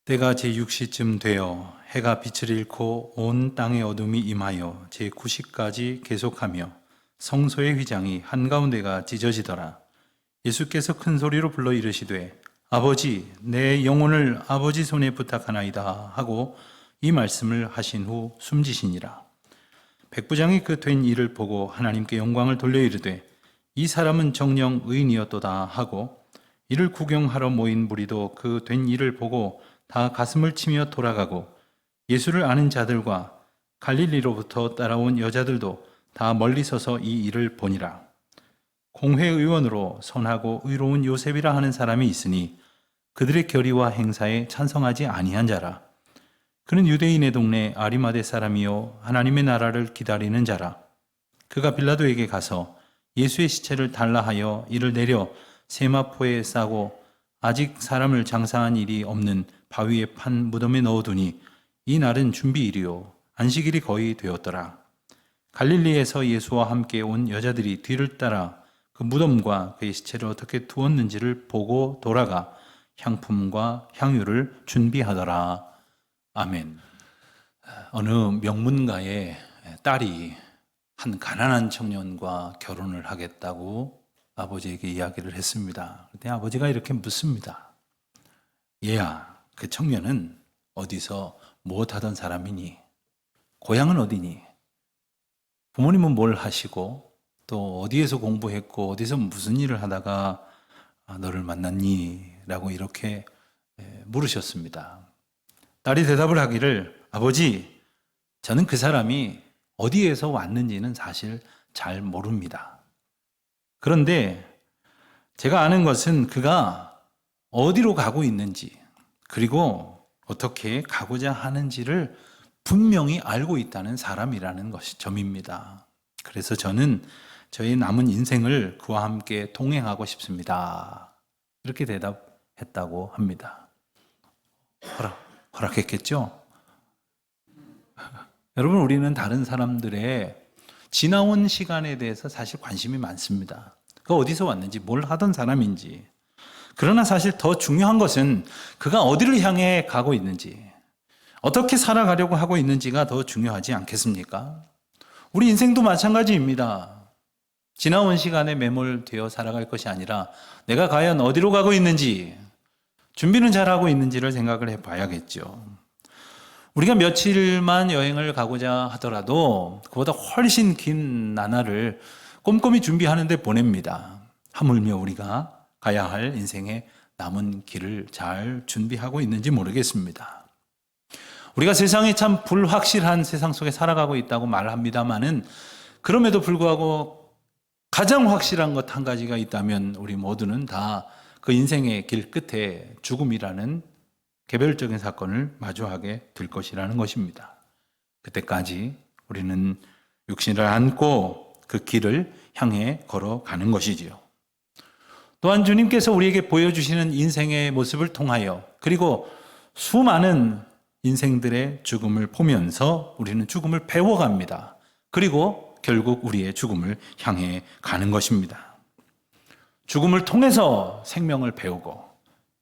때가 제6시쯤 되어 해가 빛을 잃고 온 땅의 어둠이 임하여 제9시까지 계속하며 성소의 휘장이 한가운데가 찢어지더라. 예수께서 큰 소리로 불러 이르시되 아버지 내 영혼을 아버지 손에 부탁하나이다 하고 이 말씀을 하신 후 숨지시니라. 백부장이 그 된 일을 보고 하나님께 영광을 돌려 이르되 이 사람은 정녕 의인이었도다 하고 이를 구경하러 모인 무리도 그 된 일을 보고 다 가슴을 치며 돌아가고 예수를 아는 자들과 갈릴리로부터 따라온 여자들도 다 멀리 서서 이 일을 보니라. 공회의원으로 선하고 의로운 요셉이라 하는 사람이 있으니 그들의 결의와 행사에 찬성하지 아니한 자라. 그는 유대인의 동네 아리마대 사람이요 하나님의 나라를 기다리는 자라. 그가 빌라도에게 가서 예수의 시체를 달라 하여 이를 내려 세마포에 싸고 아직 사람을 장사한 일이 없는 바위에 판 무덤에 넣어두니 이 날은 준비일이요 안식일이 거의 되었더라. 갈릴리에서 예수와 함께 온 여자들이 뒤를 따라 그 무덤과 그의 시체를 어떻게 두었는지를 보고 돌아가 향품과 향유를 준비하더라. 아멘. 어느 명문가의 딸이 한 가난한 청년과 결혼을 하겠다고 아버지에게 이야기를 했습니다. 그때 아버지가 이렇게 묻습니다. 얘야, 그 청년은 어디서 무엇하던 사람이니? 고향은 어디니? 부모님은 뭘 하시고 또 어디에서 공부했고 어디서 무슨 일을 하다가 너를 만났니? 라고 이렇게 물으셨습니다. 딸이 대답을 하기를 아버지, 저는 그 사람이 어디에서 왔는지는 사실 잘 모릅니다. 그런데 제가 아는 것은 그가 어디로 가고 있는지 그리고 어떻게 가고자 하는지를 분명히 알고 있다는 사람이라는 것이 점입니다. 그래서 저는 저의 남은 인생을 그와 함께 동행하고 싶습니다. 이렇게 대답했다고 합니다. 허락했겠죠? 여러분, 우리는 다른 사람들의 지나온 시간에 대해서 사실 관심이 많습니다. 그가 어디서 왔는지, 뭘 하던 사람인지. 그러나 사실 더 중요한 것은 그가 어디를 향해 가고 있는지, 어떻게 살아가려고 하고 있는지가 더 중요하지 않겠습니까? 우리 인생도 마찬가지입니다. 지나온 시간에 매몰되어 살아갈 것이 아니라 내가 과연 어디로 가고 있는지, 준비는 잘하고 있는지를 생각을 해봐야겠죠. 우리가 며칠만 여행을 가고자 하더라도 그보다 훨씬 긴 나날을 꼼꼼히 준비하는 데 보냅니다. 하물며 우리가 가야 할 인생의 남은 길을 잘 준비하고 있는지 모르겠습니다. 우리가 세상에 참 불확실한 세상 속에 살아가고 있다고 말합니다마는 그럼에도 불구하고 가장 확실한 것 한 가지가 있다면 우리 모두는 다 그 인생의 길 끝에 죽음이라는 개별적인 사건을 마주하게 될 것이라는 것입니다. 그때까지 우리는 육신을 안고 그 길을 향해 걸어가는 것이지요. 또한 주님께서 우리에게 보여주시는 인생의 모습을 통하여 그리고 수많은 인생들의 죽음을 보면서 우리는 죽음을 배워갑니다. 그리고 결국 우리의 죽음을 향해 가는 것입니다. 죽음을 통해서 생명을 배우고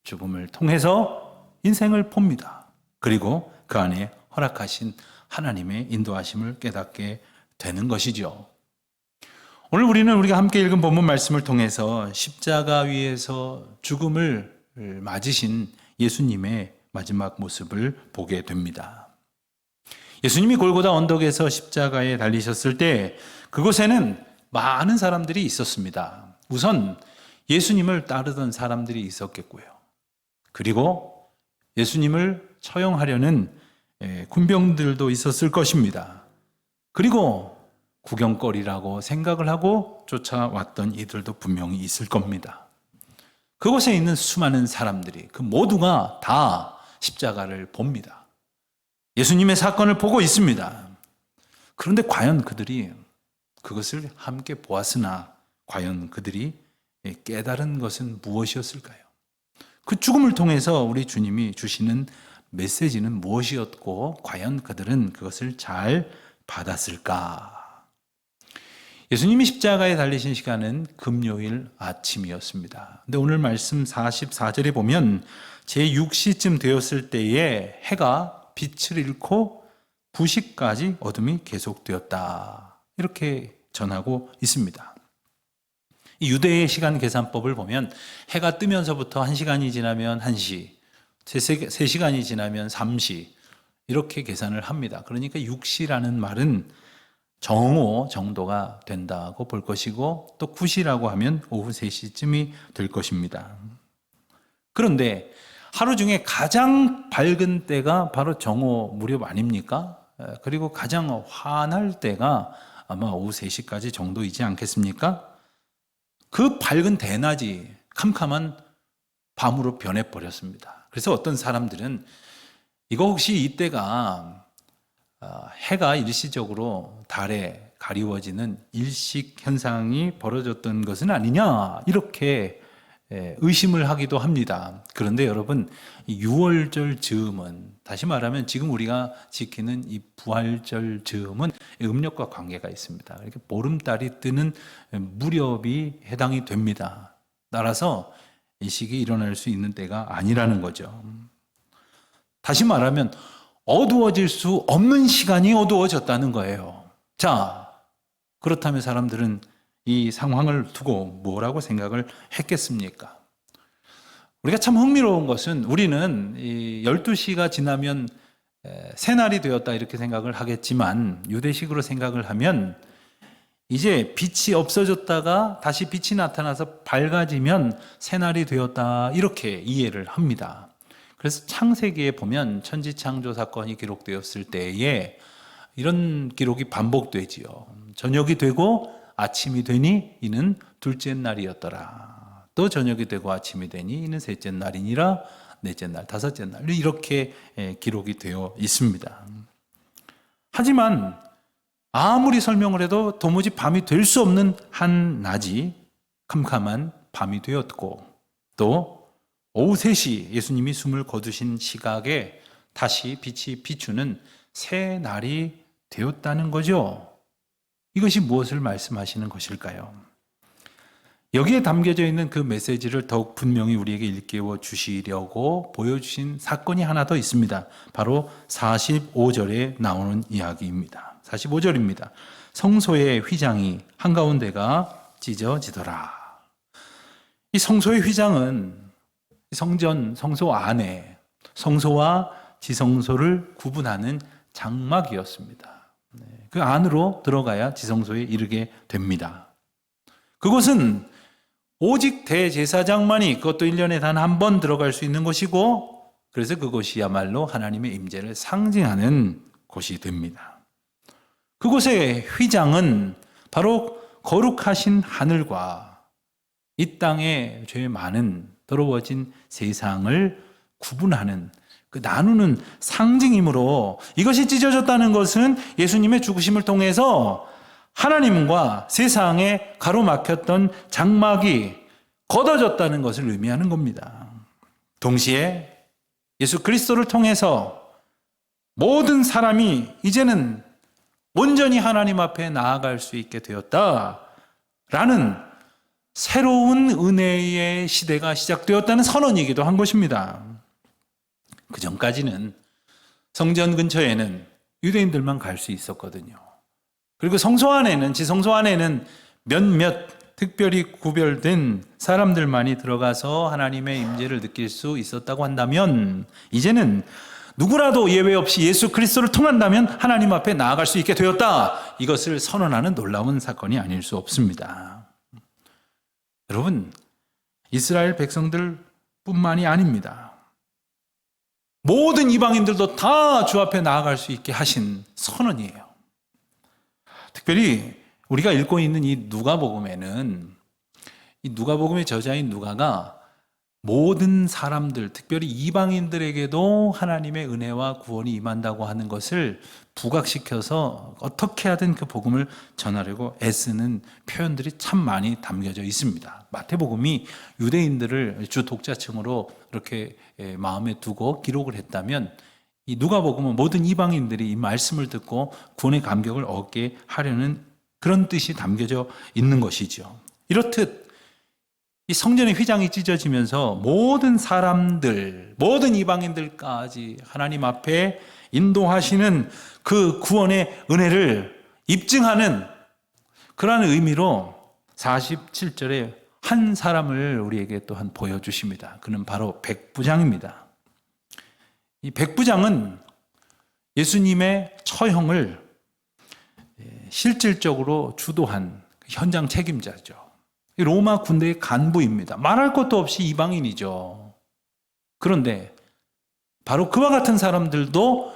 죽음을 통해서 인생을 봅니다. 그리고 그 안에 허락하신 하나님의 인도하심을 깨닫게 되는 것이죠. 오늘 우리가 함께 읽은 본문 말씀을 통해서 십자가 위에서 죽음을 맞으신 예수님의 마지막 모습을 보게 됩니다. 예수님이 골고다 언덕에서 십자가에 달리셨을 때 그곳에는 많은 사람들이 있었습니다. 우선 예수님을 따르던 사람들이 있었겠고요. 그리고 예수님을 처형하려는 군병들도 있었을 것입니다. 그리고 구경거리라고 생각을 하고 쫓아왔던 이들도 분명히 있을 겁니다. 그곳에 있는 수많은 사람들이 그 모두가 다 십자가를 봅니다. 예수님의 사건을 보고 있습니다. 그런데 과연 그들이 그것을 함께 보았으나 과연 그들이 깨달은 것은 무엇이었을까요? 그 죽음을 통해서 우리 주님이 주시는 메시지는 무엇이었고 과연 그들은 그것을 잘 받았을까? 예수님이 십자가에 달리신 시간은 금요일 아침이었습니다. 근데 오늘 말씀 44절에 보면 제6시쯤 되었을 때에 해가 빛을 잃고 9시까지 어둠이 계속되었다. 이렇게 전하고 있습니다. 이 유대의 시간 계산법을 보면 해가 뜨면서부터 1시간이 지나면 1시, 3시간이 지나면 3시 이렇게 계산을 합니다. 그러니까 6시라는 말은 정오 정도가 된다고 볼 것이고 또 9시라고 하면 오후 3시쯤이 될 것입니다. 그런데 하루 중에 가장 밝은 때가 바로 정오 무렵 아닙니까? 그리고 가장 환할 때가 아마 오후 3시까지 정도이지 않겠습니까? 그 밝은 대낮이 캄캄한 밤으로 변해버렸습니다. 그래서 어떤 사람들은 이거 혹시 이때가 해가 일시적으로 달에 가리워지는 일식 현상이 벌어졌던 것은 아니냐 이렇게 의심을 하기도 합니다. 그런데 여러분, 6월절 즈음은, 다시 말하면 지금 우리가 지키는 이 부활절 즈음은 음력과 관계가 있습니다. 이렇게 보름달이 뜨는 무렵이 해당이 됩니다. 따라서 일식이 일어날 수 있는 때가 아니라는 거죠. 다시 말하면 어두워질 수 없는 시간이 어두워졌다는 거예요. 자, 그렇다면 사람들은 이 상황을 두고 뭐라고 생각을 했겠습니까? 우리가 참 흥미로운 것은 우리는 12시가 지나면 새날이 되었다 이렇게 생각을 하겠지만 유대식으로 생각을 하면 이제 빛이 없어졌다가 다시 빛이 나타나서 밝아지면 새날이 되었다 이렇게 이해를 합니다. 그래서 창세기에 보면 천지창조 사건이 기록되었을 때에 이런 기록이 반복되지요. 저녁이 되고 아침이 되니 이는 둘째 날이었더라. 또 저녁이 되고 아침이 되니 이는 셋째 날이니라. 넷째 날, 다섯째 날 이렇게 기록이 되어 있습니다. 하지만 아무리 설명을 해도 도무지 밤이 될 수 없는 한 낮이 캄캄한 밤이 되었고 또 오후 3시 예수님이 숨을 거두신 시각에 다시 빛이 비추는 새 날이 되었다는 거죠. 이것이 무엇을 말씀하시는 것일까요? 여기에 담겨져 있는 그 메시지를 더욱 분명히 우리에게 일깨워 주시려고 보여주신 사건이 하나 더 있습니다. 바로 45절에 나오는 이야기입니다. 45절입니다. 성소의 휘장이 한가운데가 찢어지더라. 이 성소의 휘장은 성전, 성소 안에 성소와 지성소를 구분하는 장막이었습니다. 그 안으로 들어가야 지성소에 이르게 됩니다. 그곳은 오직 대제사장만이 그것도 1년에 단 한 번 들어갈 수 있는 곳이고 그래서 그곳이야말로 하나님의 임재를 상징하는 곳이 됩니다. 그곳의 휘장은 바로 거룩하신 하늘과 이 땅에 죄 많은 더러워진 세상을 구분하는 그 나누는 상징이므로 이것이 찢어졌다는 것은 예수님의 죽으심을 통해서 하나님과 세상에 가로막혔던 장막이 걷어졌다는 것을 의미하는 겁니다. 동시에 예수 그리스도를 통해서 모든 사람이 이제는 온전히 하나님 앞에 나아갈 수 있게 되었다라는 새로운 은혜의 시대가 시작되었다는 선언이기도 한 것입니다. 그 전까지는 성전 근처에는 유대인들만 갈 수 있었거든요. 그리고 성소 안에는, 지성소 안에는 몇몇 특별히 구별된 사람들만이 들어가서 하나님의 임재를 느낄 수 있었다고 한다면 이제는 누구라도 예외 없이 예수 그리스도를 통한다면 하나님 앞에 나아갈 수 있게 되었다. 이것을 선언하는 놀라운 사건이 아닐 수 없습니다. 여러분, 이스라엘 백성들 뿐만이 아닙니다. 모든 이방인들도 다 주 앞에 나아갈 수 있게 하신 선언이에요. 특별히 우리가 읽고 있는 이 누가복음에는 이 누가복음의 저자인 누가가 모든 사람들, 특별히 이방인들에게도 하나님의 은혜와 구원이 임한다고 하는 것을 부각시켜서 어떻게 하든 그 복음을 전하려고 애쓰는 표현들이 참 많이 담겨져 있습니다. 마태복음이 유대인들을 주 독자층으로 이렇게 마음에 두고 기록을 했다면 이 누가복음은 모든 이방인들이 이 말씀을 듣고 구원의 감격을 얻게 하려는 그런 뜻이 담겨져 있는 것이죠. 이렇듯 이 성전의 휘장이 찢어지면서 모든 사람들, 모든 이방인들까지 하나님 앞에 인도하시는 그 구원의 은혜를 입증하는 그러한 의미로 47절에 한 사람을 우리에게 또한 보여주십니다. 그는 바로 백부장입니다. 이 백부장은 예수님의 처형을 실질적으로 주도한 현장 책임자죠. 로마 군대의 간부입니다. 말할 것도 없이 이방인이죠. 그런데 바로 그와 같은 사람들도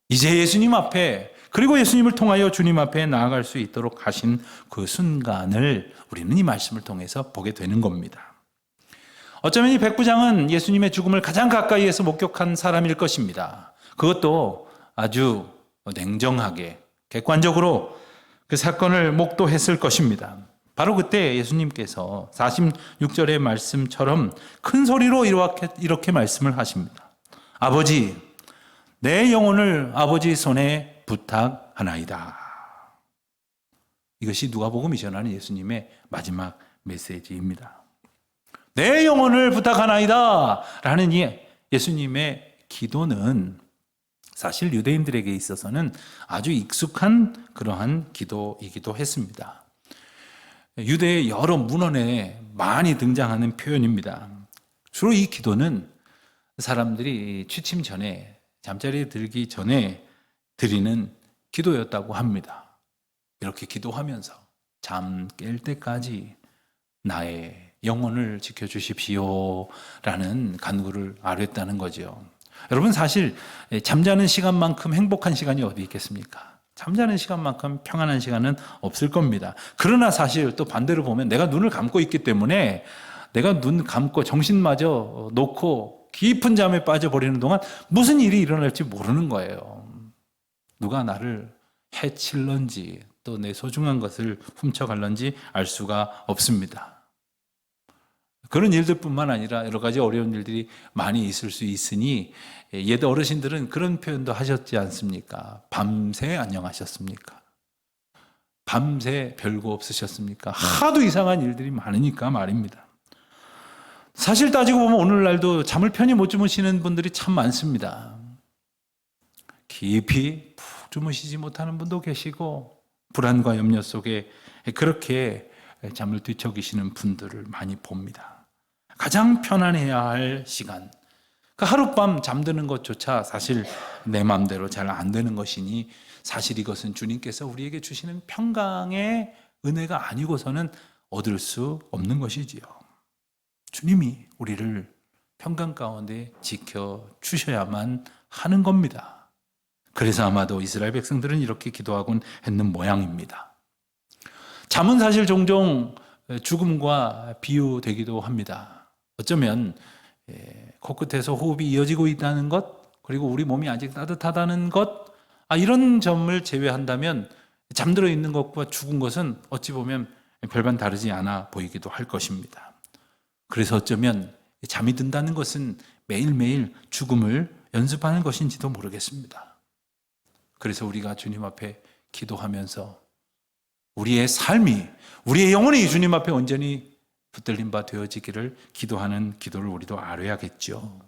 이제 예수님 앞에, 그리고 예수님을 통하여 주님 앞에 나아갈 수 있도록 하신 그 순간을 우리는 이 말씀을 통해서 보게 되는 겁니다. 어쩌면 이 백부장은 예수님의 죽음을 가장 가까이에서 목격한 사람일 것입니다. 그것도 아주 냉정하게, 객관적으로 그 사건을 목도했을 것입니다. 바로 그때 예수님께서 46절의 말씀처럼 큰 소리로 이렇게 말씀을 하십니다. 아버지, 내 영혼을 아버지 손에 부탁하나이다. 이것이 누가복음이 전하는 예수님의 마지막 메시지입니다. 내 영혼을 부탁하나이다 라는 예수님의 기도는 사실 유대인들에게 있어서는 아주 익숙한 그러한 기도이기도 했습니다. 유대의 여러 문헌에 많이 등장하는 표현입니다. 주로 이 기도는 사람들이 취침 전에, 잠자리에 들기 전에 드리는 기도였다고 합니다. 이렇게 기도하면서 잠 깰 때까지 나의 영혼을 지켜주십시오 라는 간구를 아뢰었다는 거죠. 여러분, 사실 잠자는 시간만큼 행복한 시간이 어디 있겠습니까? 잠자는 시간만큼 평안한 시간은 없을 겁니다. 그러나 사실 또 반대로 보면 내가 눈을 감고 있기 때문에 내가 눈 감고 정신마저 놓고 깊은 잠에 빠져버리는 동안 무슨 일이 일어날지 모르는 거예요. 누가 나를 해칠런지 또 내 소중한 것을 훔쳐갈런지 알 수가 없습니다. 그런 일들뿐만 아니라 여러 가지 어려운 일들이 많이 있을 수 있으니 옛 어르신들은 그런 표현도 하셨지 않습니까? 밤새 안녕하셨습니까? 밤새 별거 없으셨습니까? 하도 이상한 일들이 많으니까 말입니다. 사실 따지고 보면 오늘날도 잠을 편히 못 주무시는 분들이 참 많습니다. 깊이 푹 주무시지 못하는 분도 계시고 불안과 염려 속에 그렇게 잠을 뒤척이시는 분들을 많이 봅니다. 가장 편안해야 할 시간, 그 하룻밤 잠드는 것조차 사실 내 마음대로 잘 안 되는 것이니 사실 이것은 주님께서 우리에게 주시는 평강의 은혜가 아니고서는 얻을 수 없는 것이지요. 주님이 우리를 평강 가운데 지켜주셔야만 하는 겁니다. 그래서 아마도 이스라엘 백성들은 이렇게 기도하곤 했는 모양입니다. 잠은 사실 종종 죽음과 비유되기도 합니다. 어쩌면 코끝에서 호흡이 이어지고 있다는 것, 그리고 우리 몸이 아직 따뜻하다는 것, 이런 점을 제외한다면 잠들어 있는 것과 죽은 것은 어찌 보면 별반 다르지 않아 보이기도 할 것입니다. 그래서 어쩌면 잠이 든다는 것은 매일매일 죽음을 연습하는 것인지도 모르겠습니다. 그래서 우리가 주님 앞에 기도하면서 우리의 삶이, 우리의 영혼이 주님 앞에 온전히 붙들린 바 되어지기를 기도하는 기도를 우리도 아뢰야겠죠.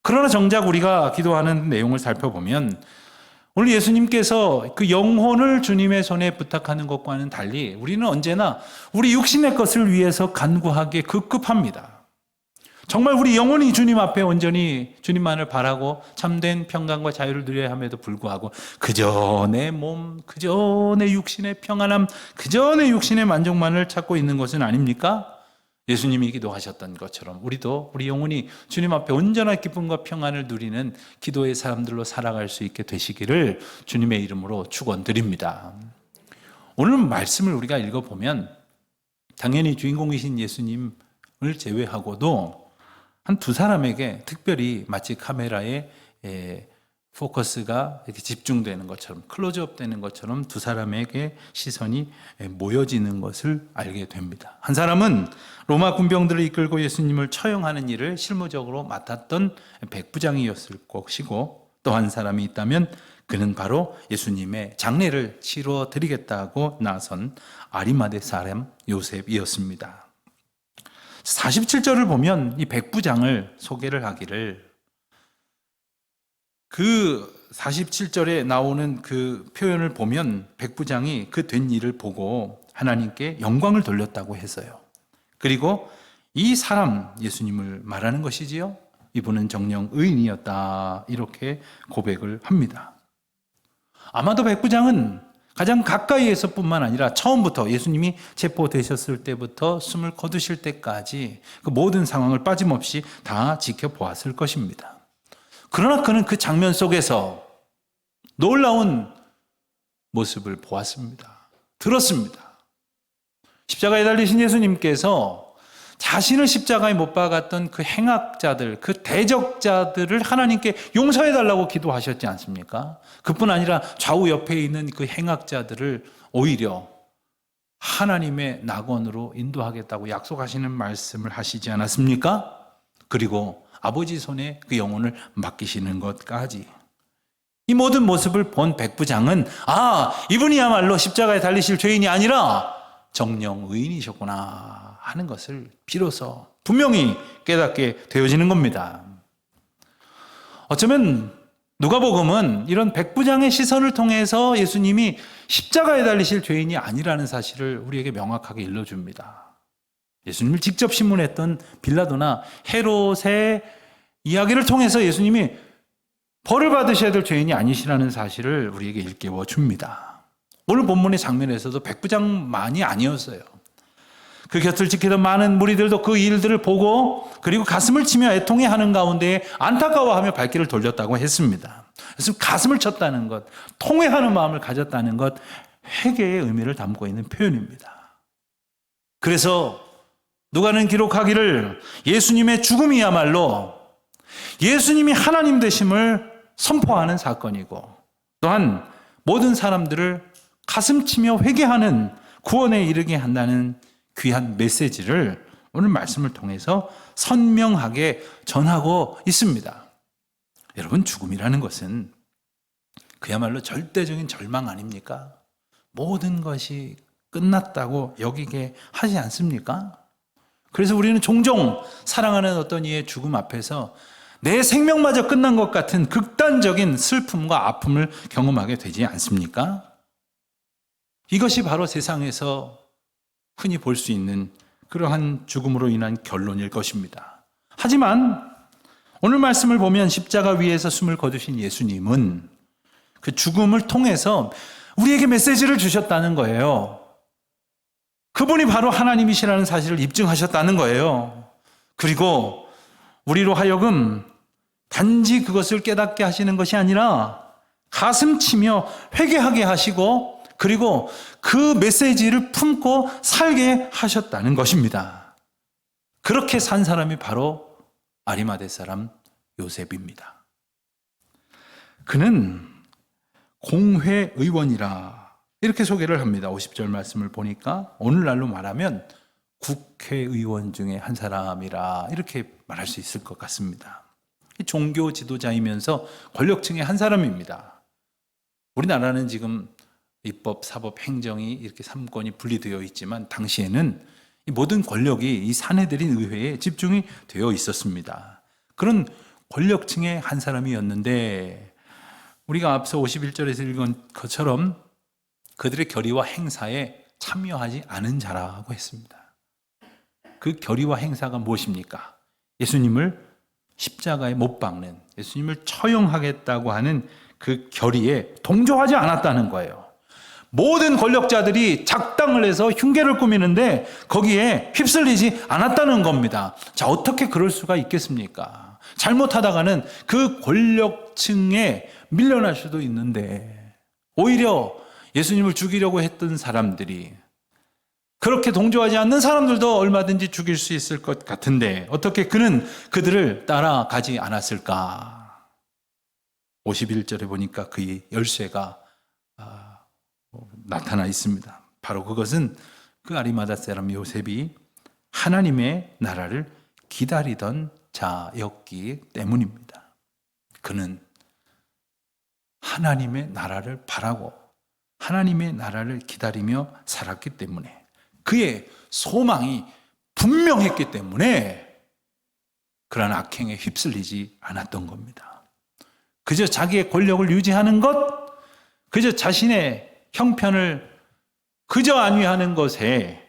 그러나 정작 우리가 기도하는 내용을 살펴보면 오늘 예수님께서 그 영혼을 주님의 손에 부탁하는 것과는 달리 우리는 언제나 우리 육신의 것을 위해서 간구하기에 급급합니다. 정말 우리 영혼이 주님 앞에 온전히 주님만을 바라고 참된 평강과 자유를 누려야 함에도 불구하고 그저 내 몸, 그저 내 육신의 평안함, 그저 내 육신의 만족만을 찾고 있는 것은 아닙니까? 예수님이 기도하셨던 것처럼 우리도 우리 영혼이 주님 앞에 온전한 기쁨과 평안을 누리는 기도의 사람들로 살아갈 수 있게 되시기를 주님의 이름으로 축원드립니다. 오늘 말씀을 우리가 읽어보면 당연히 주인공이신 예수님을 제외하고도 한 두 사람에게 특별히 마치 카메라에 포커스가 이렇게 집중되는 것처럼, 클로즈업 되는 것처럼 두 사람에게 시선이 모여지는 것을 알게 됩니다. 한 사람은 로마 군병들을 이끌고 예수님을 처형하는 일을 실무적으로 맡았던 백부장이었을 것이고, 또 한 사람이 있다면 그는 바로 예수님의 장례를 치러 드리겠다고 나선 아리마대 사람 요셉이었습니다. 47절을 보면 이 백부장을 소개를 하기를, 그 47절에 나오는 그 표현을 보면 백부장이 그 된 일을 보고 하나님께 영광을 돌렸다고 해서요. 그리고 이 사람, 예수님을 말하는 것이지요. 이분은 정녕 의인이었다, 이렇게 고백을 합니다. 아마도 백부장은 가장 가까이에서 뿐만 아니라 처음부터 예수님이 체포되셨을 때부터 숨을 거두실 때까지 그 모든 상황을 빠짐없이 다 지켜보았을 것입니다. 그러나 그는 그 장면 속에서 놀라운 모습을 보았습니다. 들었습니다. 십자가에 달리신 예수님께서 자신을 십자가에 못 박았던 그 행악자들, 그 대적자들을 하나님께 용서해달라고 기도하셨지 않습니까? 그뿐 아니라 좌우 옆에 있는 그 행악자들을 오히려 하나님의 낙원으로 인도하겠다고 약속하시는 말씀을 하시지 않았습니까? 그리고 아버지 손에 그 영혼을 맡기시는 것까지. 이 모든 모습을 본 백부장은, 이분이야말로 십자가에 달리실 죄인이 아니라 정령 의인이셨구나 하는 것을 비로소 분명히 깨닫게 되어지는 겁니다. 어쩌면 누가복음은 이런 백부장의 시선을 통해서 예수님이 십자가에 달리실 죄인이 아니라는 사실을 우리에게 명확하게 일러줍니다. 예수님을 직접 신문했던 빌라도나 헤롯의 이야기를 통해서 예수님이 벌을 받으셔야 될 죄인이 아니시라는 사실을 우리에게 일깨워 줍니다. 오늘 본문의 장면에서도 백부장만이 아니었어요. 그 곁을 지키던 많은 무리들도 그 일들을 보고 그리고 가슴을 치며 애통해하는 가운데 안타까워하며 발길을 돌렸다고 했습니다. 그래서 가슴을 쳤다는 것, 통회하는 마음을 가졌다는 것, 회개의 의미를 담고 있는 표현입니다. 그래서 누가는 기록하기를 예수님의 죽음이야말로 예수님이 하나님 되심을 선포하는 사건이고, 또한 모든 사람들을 가슴치며 회개하는 구원에 이르게 한다는 귀한 메시지를 오늘 말씀을 통해서 선명하게 전하고 있습니다. 여러분, 죽음이라는 것은 그야말로 절대적인 절망 아닙니까? 모든 것이 끝났다고 여기게 하지 않습니까? 그래서 우리는 종종 사랑하는 어떤 이의 죽음 앞에서 내 생명마저 끝난 것 같은 극단적인 슬픔과 아픔을 경험하게 되지 않습니까? 이것이 바로 세상에서 흔히 볼 수 있는 그러한 죽음으로 인한 결론일 것입니다. 하지만 오늘 말씀을 보면 십자가 위에서 숨을 거두신 예수님은 그 죽음을 통해서 우리에게 메시지를 주셨다는 거예요. 그분이 바로 하나님이시라는 사실을 입증하셨다는 거예요. 그리고 우리로 하여금 단지 그것을 깨닫게 하시는 것이 아니라 가슴 치며 회개하게 하시고, 그리고 그 메시지를 품고 살게 하셨다는 것입니다. 그렇게 산 사람이 바로 아리마대 사람 요셉입니다. 그는 공회의원이라 이렇게 소개를 합니다. 50절 말씀을 보니까 오늘날로 말하면 국회의원 중에 한 사람이라 이렇게 말할 수 있을 것 같습니다. 종교 지도자이면서 권력층의 한 사람입니다. 우리나라는 지금 입법, 사법, 행정이 이렇게 3권이 분리되어 있지만 당시에는 이 모든 권력이 이 사내들인 의회에 집중이 되어 있었습니다. 그런 권력층의 한 사람이었는데 우리가 앞서 51절에서 읽은 것처럼 그들의 결의와 행사에 참여하지 않은 자라고 했습니다. 그 결의와 행사가 무엇입니까? 예수님을 십자가에 못 박는, 예수님을 처형하겠다고 하는 그 결의에 동조하지 않았다는 거예요. 모든 권력자들이 작당을 해서 흉계를 꾸미는데 거기에 휩쓸리지 않았다는 겁니다. 자, 어떻게 그럴 수가 있겠습니까? 잘못하다가는 그 권력층에 밀려날 수도 있는데 오히려 예수님을 죽이려고 했던 사람들이, 그렇게 동조하지 않는 사람들도 얼마든지 죽일 수 있을 것 같은데 어떻게 그는 그들을 따라가지 않았을까? 51절에 보니까 그의 열쇠가 나타나 있습니다. 바로 그것은 그 아리마다 사람 요셉이 하나님의 나라를 기다리던 자였기 때문입니다. 그는 하나님의 나라를 바라고 하나님의 나라를 기다리며 살았기 때문에, 그의 소망이 분명했기 때문에 그러한 악행에 휩쓸리지 않았던 겁니다. 그저 자기의 권력을 유지하는 것, 그저 자신의 형편을 그저 안위하는 것에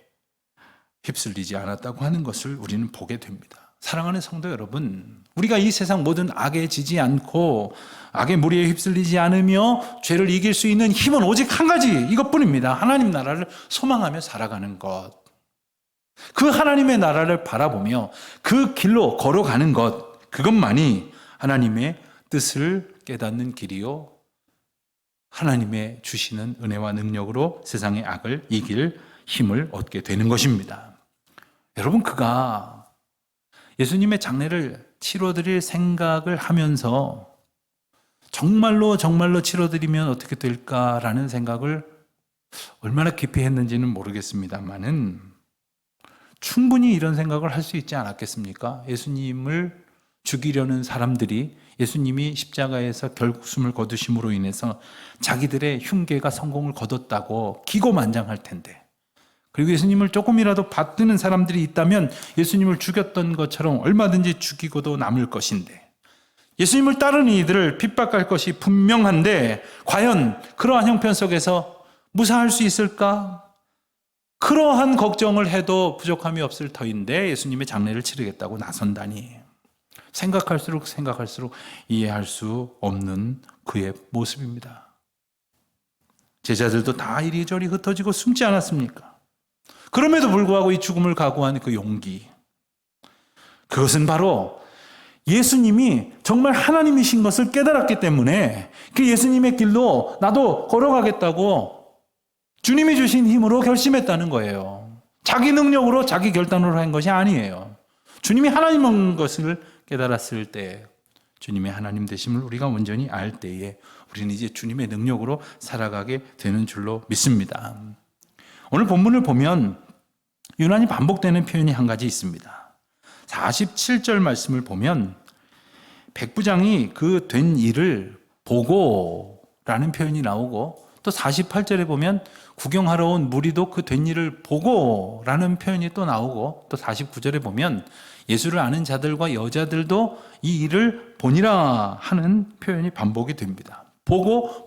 휩쓸리지 않았다고 하는 것을 우리는 보게 됩니다. 사랑하는 성도 여러분, 우리가 이 세상 모든 악에 지지 않고 악의 무리에 휩쓸리지 않으며 죄를 이길 수 있는 힘은 오직 한 가지, 이것뿐입니다. 하나님 나라를 소망하며 살아가는 것. 그 하나님의 나라를 바라보며 그 길로 걸어가는 것, 그것만이 하나님의 뜻을 깨닫는 길이요, 하나님의 주시는 은혜와 능력으로 세상의 악을 이길 힘을 얻게 되는 것입니다. 여러분, 그가 예수님의 장례를 치러드릴 생각을 하면서 정말로 치러드리면 어떻게 될까라는 생각을 얼마나 깊이 했는지는 모르겠습니다만은 충분히 이런 생각을 할 수 있지 않았겠습니까? 예수님을 죽이려는 사람들이 예수님이 십자가에서 결국숨을 거두심으로 인해서 자기들의 흉계가 성공을 거뒀다고 기고만장할 텐데, 그리고 예수님을 조금이라도 받드는 사람들이 있다면 예수님을 죽였던 것처럼 얼마든지 죽이고도 남을 것인데, 예수님을 따르는 이들을 핍박할 것이 분명한데 과연 그러한 형편 속에서 무사할 수 있을까? 그러한 걱정을 해도 부족함이 없을 터인데 예수님의 장례를 치르겠다고 나선다니, 생각할수록 이해할 수 없는 그의 모습입니다. 제자들도 다 이리저리 흩어지고 숨지 않았습니까? 그럼에도 불구하고 이 죽음을 각오한 그 용기, 그것은 바로 예수님이 정말 하나님이신 것을 깨달았기 때문에 그 예수님의 길로 나도 걸어가겠다고 주님이 주신 힘으로 결심했다는 거예요. 자기 능력으로 자기 결단으로 한 것이 아니에요. 주님이 하나님인 것을 깨달았을 때, 주님의 하나님 되심을 우리가 온전히 알 때에 우리는 이제 주님의 능력으로 살아가게 되는 줄로 믿습니다. 오늘 본문을 보면 유난히 반복되는 표현이 한 가지 있습니다. 47절 말씀을 보면 백부장이 그 된 일을 보고라는 표현이 나오고, 또 48절에 보면 구경하러 온 무리도 그 된 일을 보고라는 표현이 또 나오고, 또 49절에 보면 예수를 아는 자들과 여자들도 이 일을 보니라 하는 표현이 반복이 됩니다. 보고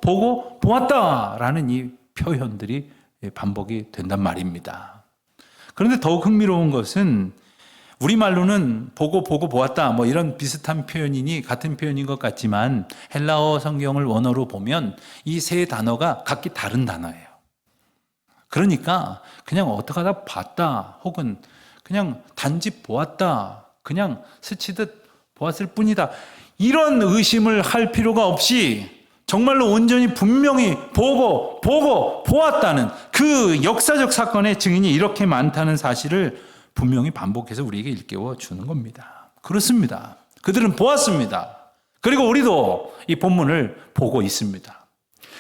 보았다라는 이 표현들이 반복이 된단 말입니다. 그런데 더욱 흥미로운 것은 우리말로는 보고 보았다 뭐 이런 비슷한 표현이니 같은 표현인 것 같지만 헬라어 성경을 원어로 보면 이 세 단어가 각기 다른 단어예요. 그러니까 그냥 어떻게 하다 봤다, 혹은 그냥 단지 보았다, 그냥 스치듯 보았을 뿐이다, 이런 의심을 할 필요가 없이 정말로 온전히 분명히 보고 보았다는 그 역사적 사건의 증인이 이렇게 많다는 사실을 분명히 반복해서 우리에게 일깨워 주는 겁니다. 그렇습니다. 그들은 보았습니다. 그리고 우리도 이 본문을 보고 있습니다.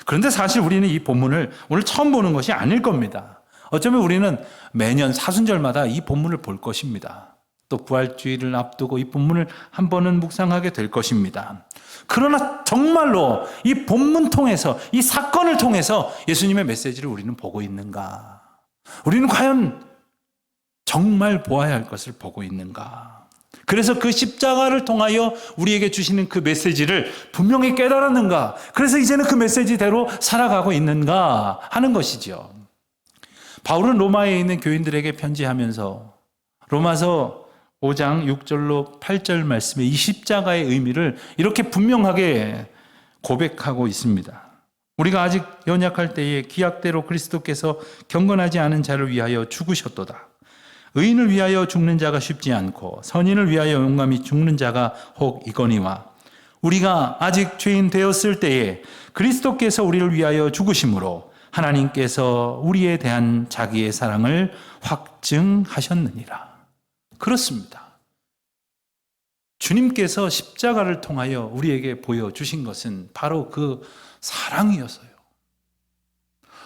그런데 사실 우리는 이 본문을 오늘 처음 보는 것이 아닐 겁니다. 어쩌면 우리는 매년 사순절마다 이 본문을 볼 것입니다. 또 부활주의를 앞두고 이 본문을 한 번은 묵상하게 될 것입니다. 그러나 정말로 이 본문 통해서, 이 사건을 통해서 예수님의 메시지를 우리는 보고 있는가? 우리는 과연 정말 보아야 할 것을 보고 있는가? 그래서 그 십자가를 통하여 우리에게 주시는 그 메시지를 분명히 깨달았는가? 그래서 이제는 그 메시지대로 살아가고 있는가 하는 것이죠. 바울은 로마에 있는 교인들에게 편지하면서 로마서 5장 6절로 8절 말씀에 이 십자가의 의미를 이렇게 분명하게 고백하고 있습니다. 우리가 아직 연약할 때에 기약대로 그리스도께서 경건하지 않은 자를 위하여 죽으셨도다. 의인을 위하여 죽는 자가 쉽지 않고 선인을 위하여 용감히 죽는 자가 혹 이거니와, 우리가 아직 죄인 되었을 때에 그리스도께서 우리를 위하여 죽으심으로 하나님께서 우리에 대한 자기의 사랑을 확증하셨느니라. 그렇습니다. 주님께서 십자가를 통하여 우리에게 보여주신 것은 바로 그 사랑이었어요.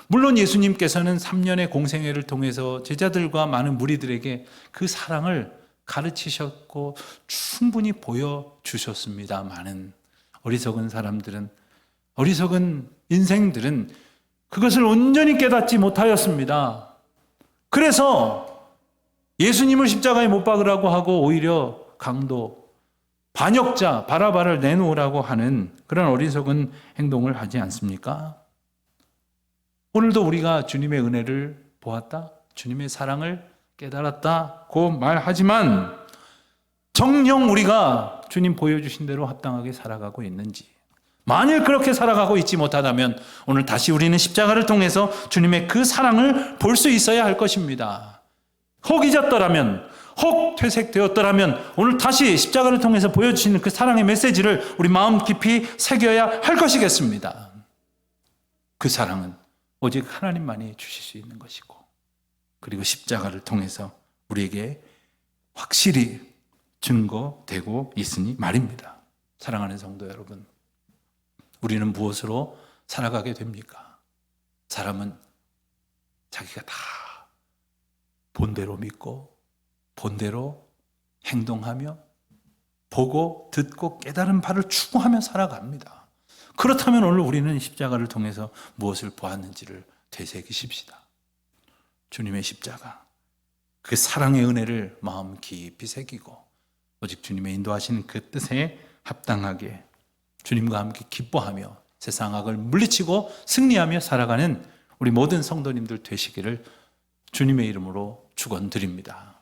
물론 예수님께서는 3년의 공생애를 통해서 제자들과 많은 무리들에게 그 사랑을 가르치셨고 충분히 보여주셨습니다. 많은 어리석은 사람들은 어리석은 인생들은 그것을 온전히 깨닫지 못하였습니다. 그래서 예수님을 십자가에 못 박으라고 하고 오히려 강도, 반역자 바라바를 내놓으라고 하는 그런 어리석은 행동을 하지 않습니까? 오늘도 우리가 주님의 은혜를 보았다, 주님의 사랑을 깨달았다고 말하지만 정녕 우리가 주님 보여주신 대로 합당하게 살아가고 있는지, 만일 그렇게 살아가고 있지 못하다면 오늘 다시 우리는 십자가를 통해서 주님의 그 사랑을 볼 수 있어야 할 것입니다. 혹 잊었더라면, 혹 퇴색되었더라면 오늘 다시 십자가를 통해서 보여주시는 그 사랑의 메시지를 우리 마음 깊이 새겨야 할 것이겠습니다. 그 사랑은 오직 하나님만이 주실 수 있는 것이고, 그리고 십자가를 통해서 우리에게 확실히 증거되고 있으니 말입니다. 사랑하는 성도 여러분, 우리는 무엇으로 살아가게 됩니까? 사람은 자기가 다 본대로 믿고 본대로 행동하며 보고 듣고 깨달은 바를 추구하며 살아갑니다. 그렇다면 오늘 우리는 십자가를 통해서 무엇을 보았는지를 되새기십시다. 주님의 십자가, 그 사랑의 은혜를 마음 깊이 새기고 오직 주님의 인도하시는 그 뜻에 합당하게 주님과 함께 기뻐하며 세상 악을 물리치고 승리하며 살아가는 우리 모든 성도님들 되시기를 주님의 이름으로 축원드립니다.